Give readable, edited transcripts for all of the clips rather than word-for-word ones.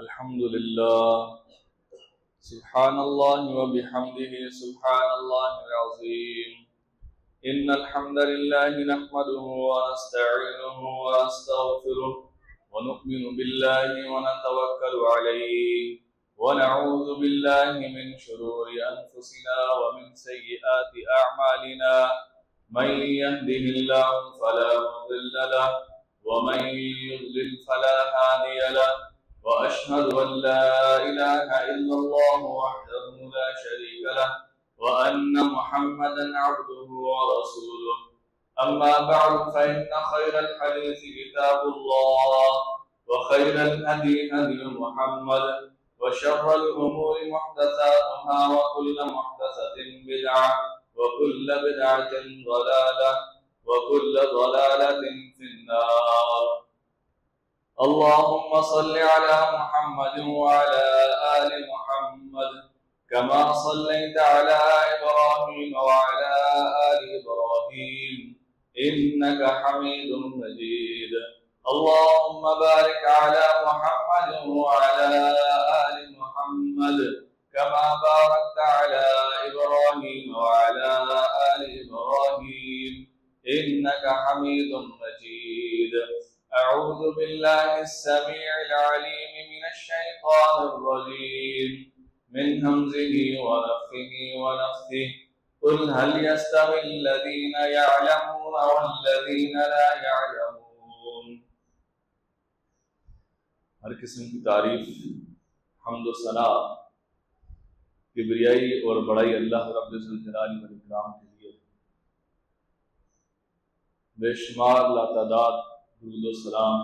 الحمد لله سبحان الله وبحمده سبحان الله العظيم إن الحمد لله نحمده ونستعينه ونستغفره ونؤمن بالله ونتوكل عليه ونعوذ بالله من شرور أنفسنا ومن سيئات أعمالنا من يهده الله فلا مضل له ومن يضلل فلا هادي له وأشهد أن لا إله إلا الله وحده لا شريك له وأن محمدا عبده ورسوله أما بعد فإن خير الحديث كتاب الله وخير الهدي هدي محمد وشر الأمور محدثاتها وكل محدثة بدعة وكل بدعة ضلالة وكل ضلالة في النار. اللهم صل على محمد وعلى آل محمد كما صليت على إبراهيم وعلى آل إبراهيم إنك حميد مجيد. اللهم بارك على محمد وعلى آل محمد كما باركت على إبراهيم وعلى آل إبراهيم إنك حميد مجيد. أعوذ بالله السميع العليم من الشيطان الرجيم من همزه ونفخه ونفثه قل هل يستوي الذين يعلمون والذين لا يعلمون. ہر قسم کی تعریف، حمد و ثنا، کبریائی اور بڑائی اللہ رب الجلال والاکرام کے لیے. بے شمار لاتعداد درود و سلام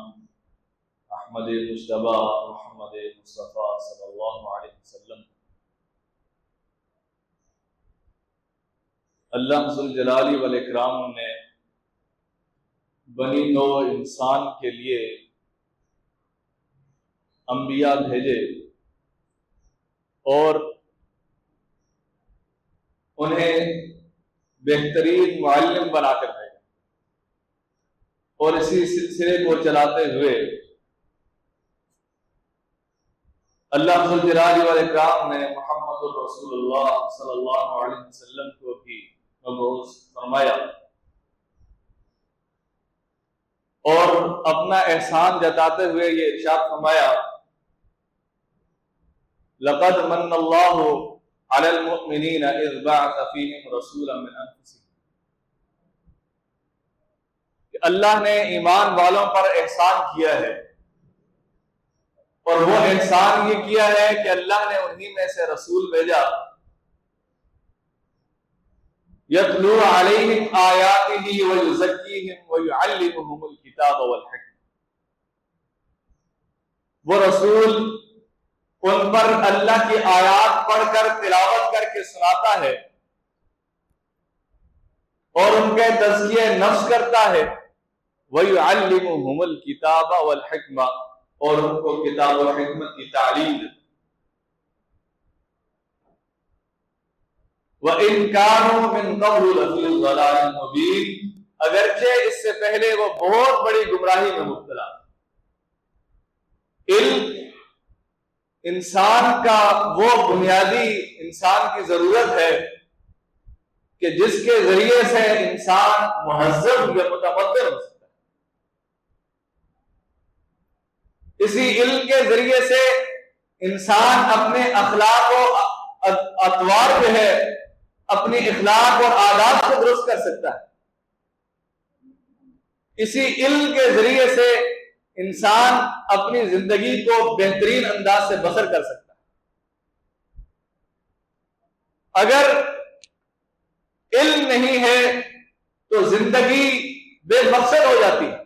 احمد مجتبیٰ محمد مصطفیٰ صلی اللہ علیہ وسلم. اللہ ذوالجلال والاکرام نے بنی نوع انسان کے لیے انبیاء بھیجے اور انہیں بہترین معلم بنا کر بھیجا، اور اسی سلسلے کو چلاتے ہوئے اللہ ذوالجلال والاکرام نے محمد رسول اللہ صلی اللہ علیہ وسلم کو بھی مبعوث فرمایا اور اپنا احسان جتاتے ہوئے یہ ارشاد فرمایا لقد من اللہ علی المؤمنین اذ بعث فیہم رسولا من انفسہم، کہ اللہ نے ایمان والوں پر احسان کیا ہے، اور وہ احسان یہ کیا ہے کہ اللہ نے انہی میں سے رسول بھیجا یتلو علیہم آیاتہ ویزکیہم ویعلمہم الکتاب والحکمہ. وہ رسول ان پر اللہ کی آیات پڑھ کر تلاوت کر کے سناتا ہے اور ان کے تزکیہ نفس کرتا ہے، وَيُعَلِّمُهُمُ الْكِتَابَ وَالْحِكْمَةَ، اور ان کو کتاب و حکمت کی تعلیم دے. وَإِن كَانُوا مِن قَبْلُ لَفِي ضَلَالٍ مُبِينٍ، اگرچہ اس سے پہلے وہ بہت بڑی گمراہی میں مبتلا. علم انسان کا وہ بنیادی انسان کی ضرورت ہے کہ جس کے ذریعے سے انسان مہذب یا متمدن ہو سکتا ہے. اسی علم کے ذریعے سے انسان اپنے اخلاق و اطوار جو ہے، اپنی اخلاق اور عادات کو درست کر سکتا ہے. اسی علم کے ذریعے سے انسان اپنی زندگی کو بہترین انداز سے بسر کر سکتا ہے. اگر علم نہیں ہے تو زندگی بے مقصد ہو جاتی ہے،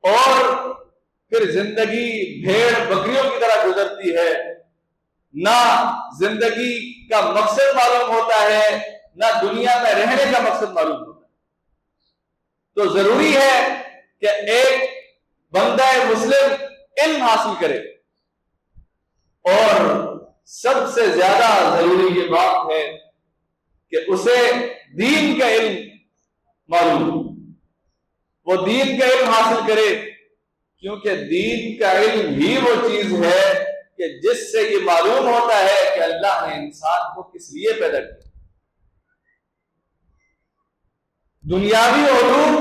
اور پھر زندگی بھیڑ بکریوں کی طرح گزرتی ہے. نہ زندگی کا مقصد معلوم ہوتا ہے، نہ دنیا میں رہنے کا مقصد معلوم ہوتا ہے. تو ضروری ہے کہ ایک بندہ مسلم علم حاصل کرے، اور سب سے زیادہ ضروری یہ بات ہے کہ اسے دین کا علم معلوم ہو. وہ دین کا علم حاصل کرے کیونکہ دین کا علم ہی وہ چیز ہے کہ جس سے یہ معلوم ہوتا ہے کہ اللہ نے انسان کو کس لیے پیدا کیا۔ دنیاوی علوم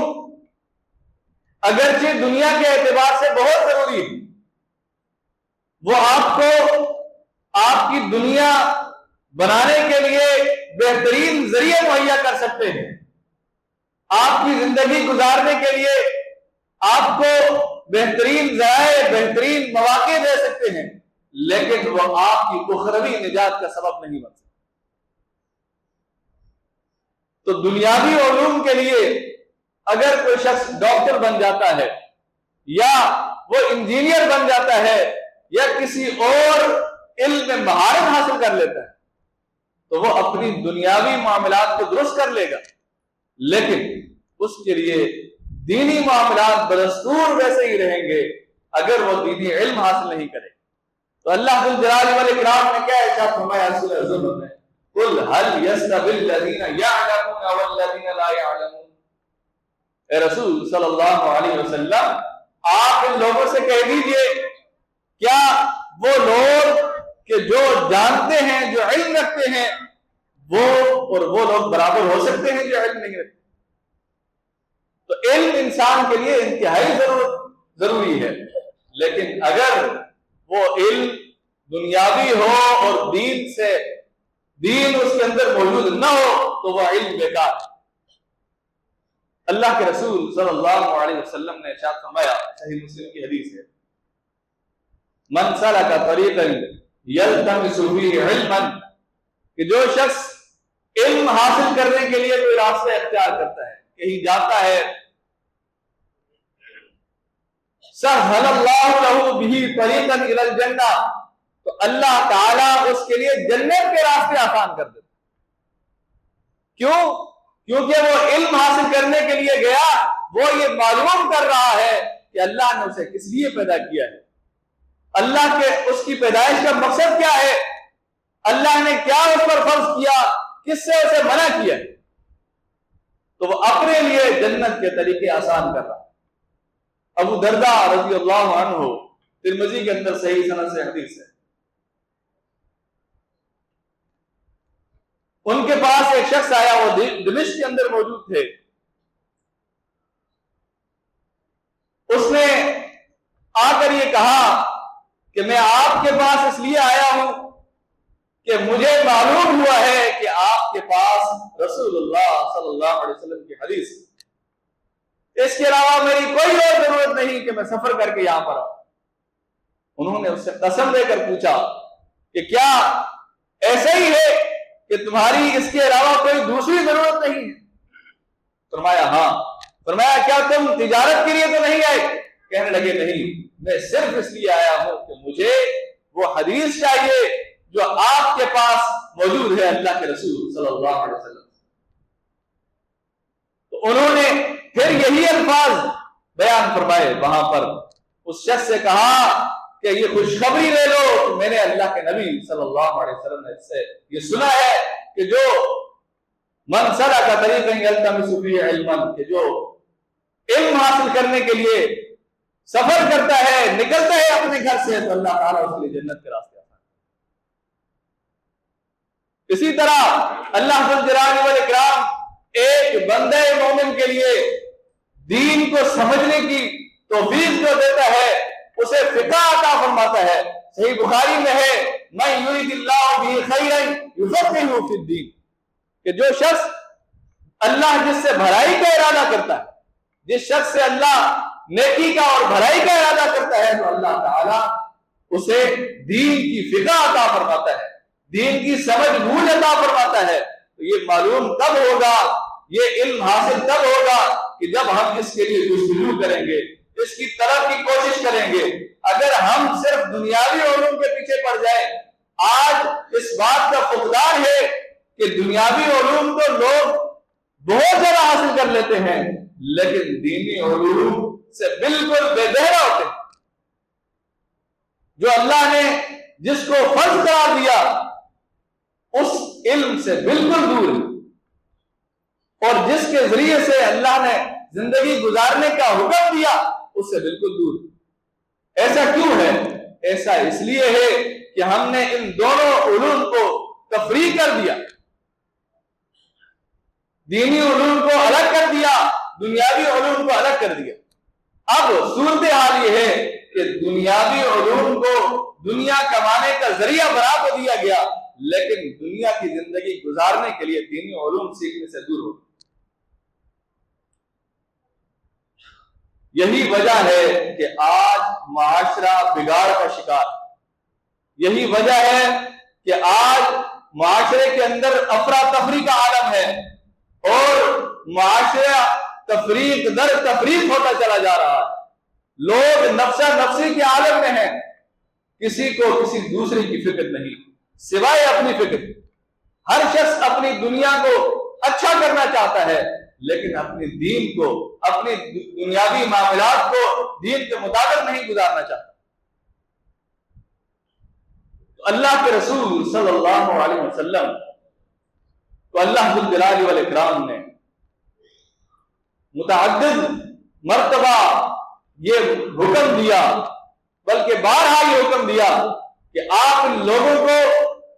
اگرچہ دنیا کے اعتبار سے بہت ضروری ہے، وہ آپ کو آپ کی دنیا بنانے کے لیے بہترین ذریعے مہیا کر سکتے ہیں، آپ کی زندگی گزارنے کے لیے آپ کو بہترین ذرائع، بہترین مواقع دے سکتے ہیں، لیکن وہ آپ کی اخروی نجات کا سبب نہیں بن سکتے۔ تو دنیاوی علوم کے لیے اگر کوئی شخص ڈاکٹر بن جاتا ہے یا وہ انجینئر بن جاتا ہے یا کسی اور علم میں مہارت حاصل کر لیتا ہے تو وہ اپنی دنیاوی معاملات کو درست کر لے گا، لیکن اس کے لیے دینی معاملات بدستور ویسے ہی رہیں گے اگر وہ دینی علم حاصل نہیں کرے۔ تو اللہ ذو الجلال والاکرام نے کیا ارشاد فرمایا سورہ زمر میں، قل هل يستوي الذين يعلمون والذين لا يعلمون۔ اے رسول صلی اللہ علیہ وسلم آپ ان لوگوں سے کہہ دیجئے کیا وہ لوگ کہ جو جانتے ہیں، جو علم رکھتے ہیں، وہ اور وہ لوگ برابر ہو سکتے ہیں جو علم نہیں رکھتے؟ تو علم انسان کے لیے انتہائی ضروری ہے، لیکن اگر وہ علم دنیاوی ہو اور دین اس کے اندر موجود نہ ہو تو وہ علم بیکار ہے۔ اللہ کے رسول صلی اللہ علیہ وسلم نے ارشاد فرمایا، صحیح مسلم کی حدیث ہے، من سلک طریقا یلتمس فیہ علما، کہ جو شخص علم حاصل کرنے کے لیے کوئی راستہ اختیار کرتا ہے، کہیں جاتا ہے، سہل اللہ لہ بہ طریقا الی الجنہ، تو اللہ تعالیٰ اس کے لیے جنت کے راستے آسان کر دیتا۔ کیوں؟ کیونکہ وہ علم حاصل کرنے کے لیے گیا، وہ یہ معلوم کر رہا ہے کہ اللہ نے اسے کس لیے پیدا کیا ہے، اللہ کے اس کی پیدائش کا مقصد کیا ہے، اللہ نے کیا اس پر فرض کیا، کس سے اسے منع کیا، تو وہ اپنے لیے جنت کے طریقے آسان کر رہا۔ ابو درداء رضی اللہ عنہ، ترمذی کے اندر صحیح سند سے حدیث ہے، ان کے پاس ایک شخص آیا، وہ دمشق کے اندر موجود تھے، اس نے آ کر یہ کہا کہ میں آپ کے پاس اس لیے آیا ہوں کہ مجھے معلوم ہوا ہے کہ آپ کے پاس رسول اللہ صلی اللہ علیہ وسلم کی حدیث، اس کے علاوہ میری کوئی اور ضرورت نہیں کہ میں سفر کر کے یہاں پر آؤں۔ انہوں نے اس سے قسم دے کر پوچھا کہ کیا ایسا ہی ہے کہ تمہاری اس کے علاوہ کوئی دوسری ضرورت نہیں ہے؟ فرمایا ہاں۔ فرمایا کیا تم تجارت کے لیے تو نہیں آئے؟ کہنے لگے نہیں، میں صرف اس لیے آیا ہوں کہ مجھے وہ حدیث چاہیے جو آپ کے پاس موجود ہے اللہ کے رسول صلی اللہ علیہ وسلم۔ تو انہوں نے پھر یہی الفاظ بیان فرمائے، وہاں پر اس شخص سے کہا کہ یہ خوشخبری لے لو کہ میں نے اللہ کے نبی صلی اللہ علیہ وسلم نے سے یہ سنا ہے کہ جو من سلک طریقا یلتمس فیہ علما، کہ جو علم حاصل کرنے کے لیے سفر کرتا ہے، نکلتا ہے اپنے گھر سے، تو اللہ تعالیٰ اس کے لیے جنت کے راستے آسان۔ اسی طرح اللہ ذو الجلال والاکرام ایک بندہ مومن کے لیے دین کو سمجھنے کی توفیق جو دیتا ہے اسے فقہ عطا فرماتا ہے۔ صحیح بخاری میں ہے، من یرید اللہ بہ خیرا یفقہہ فی الدین، کہ جو شخص اللہ جس سے بھلائی کا ارادہ کرتا ہے، جس شخص سے اللہ نیکی کا اور بھلائی کا ارادہ کرتا ہے، تو اللہ تعالیٰ اسے دین کی فقہ عطا فرماتا ہے، دین کی سمجھ بوجھ عطا فرماتا ہے۔ تو یہ معلوم تب ہوگا، یہ علم حاصل تب ہوگا کہ جب ہم اس کے لیے جستجو کریں گے، اس کی طرف کی کوشش کریں گے۔ اگر ہم صرف دنیاوی علوم کے پیچھے پڑ جائیں، آج اس بات کا فقدان ہے کہ دنیاوی علوم تو لوگ بہت زیادہ حاصل کر لیتے ہیں، لیکن دینی علوم سے بالکل بے دہرا ہوتے ہیں۔ جو اللہ نے جس کو فرض قرار دیا اس علم سے بالکل دور ہے، اور جس کے ذریعے سے اللہ نے زندگی گزارنے کا حکم دیا اس سے بالکل دور۔ ایسا کیوں ہے؟ ایسا اس لیے ہے کہ ہم نے ان دونوں علوم کو تفریق کر دیا، دینی علوم کو الگ کر دیا، دنیاوی علوم کو الگ کر دیا۔ اب صورتحال یہ ہے کہ دنیاوی علوم کو دنیا کمانے کا ذریعہ بنا تو دیا گیا، لیکن دنیا کی زندگی گزارنے کے لیے دینی علوم سیکھنے سے دور ہو۔ یہی وجہ ہے کہ آج معاشرہ بگاڑ کا شکار، یہی وجہ ہے کہ آج معاشرے کے اندر افراتفری کا عالم ہے اور معاشرہ تفریق در تفریق ہوتا چلا جا رہا ہے۔ لوگ نفسا نفسی کے عالم میں ہیں، کسی کو کسی دوسرے کی فکر نہیں سوائے اپنی فکر۔ ہر شخص اپنی دنیا کو اچھا کرنا چاہتا ہے، لیکن اپنی دین کو، اپنی دنیاوی معاملات کو دین کے مطابق نہیں گزارنا چاہتا۔ تو اللہ کے رسول صلی اللہ علیہ وسلم تو اللہ ذو الجلال والاکرام نے متعدد مرتبہ یہ حکم دیا، بلکہ بارہا یہ حکم دیا کہ آپ ان لوگوں کو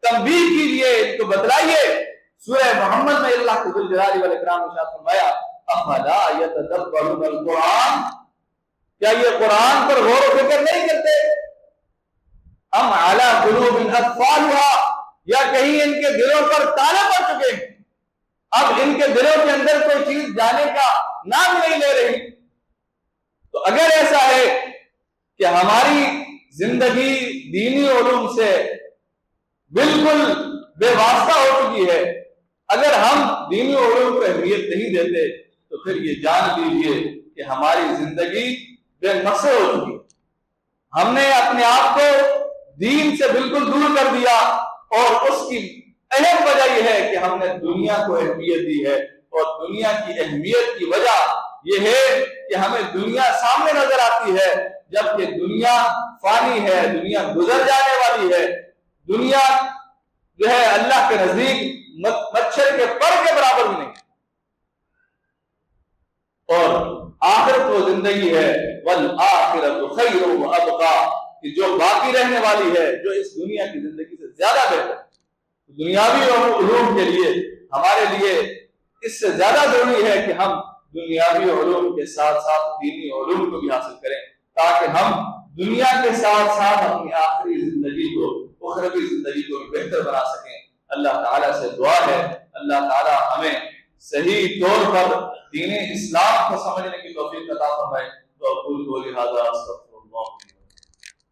تنبیہ کیجیے، ان کو بتلائیے۔ سورہ محمد میں اللہ ذو الجلال والاکرام نے ارشاد فرمایا افلا یتدبرون القرآن، کیا یہ قرآن پر غور و فکر نہیں کرتے؟ ام علی قلوب اقفالها، یا کہیں ان کے دلوں پر تالے پڑ چکے ہیں، اب ان کے دلوں کے اندر کوئی چیز جانے کا نام نہیں لے رہی۔ تو اگر ایسا ہے کہ ہماری زندگی دینی علوم سے بالکل بے واسطہ ہو چکی ہے، اگر ہم دینی علوم کو اہمیت نہیں دیتے تو پھر یہ جان لیجیے کہ ہماری زندگی بے مقصد ہو چکی ہے۔ ہم نے اپنے آپ کو دین سے بالکل دور کر دیا، اور اس کی اہم وجہ یہ ہے کہ ہم نے دنیا کو اہمیت دی ہے، اور دنیا کی اہمیت کی وجہ یہ ہے کہ ہمیں دنیا سامنے نظر آتی ہے، جبکہ دنیا فانی ہے، دنیا گزر جانے والی ہے۔ دنیا جو ہے اللہ کے نزدیک مچھر کے پر کے برابر بھی نہیں، اور آخرت وہ زندگی ہے والآخرۃ خیر وابقیٰ، کہ جو باقی رہنے والی ہے، جو اس دنیا کی زندگی سے زیادہ بہتر ہے۔ دنیاوی علوم کے لیے ہمارے لیے اس سے زیادہ ضروری ہے کہ ہم دنیاوی علوم کے ساتھ ساتھ دینی علوم کو بھی حاصل کریں، تاکہ ہم دنیا کے ساتھ ساتھ اپنی آخری زندگی کو، اخروی زندگی کو بھی بہتر بنا سکیں۔ اللہ تعالیٰ سے دعا ہے اللہ تعالیٰ ہمیں صحیح طور پر دین اسلام کو سمجھنے کی توفیق عطا فرمائے۔ تو اقول قولی ھذا استغفر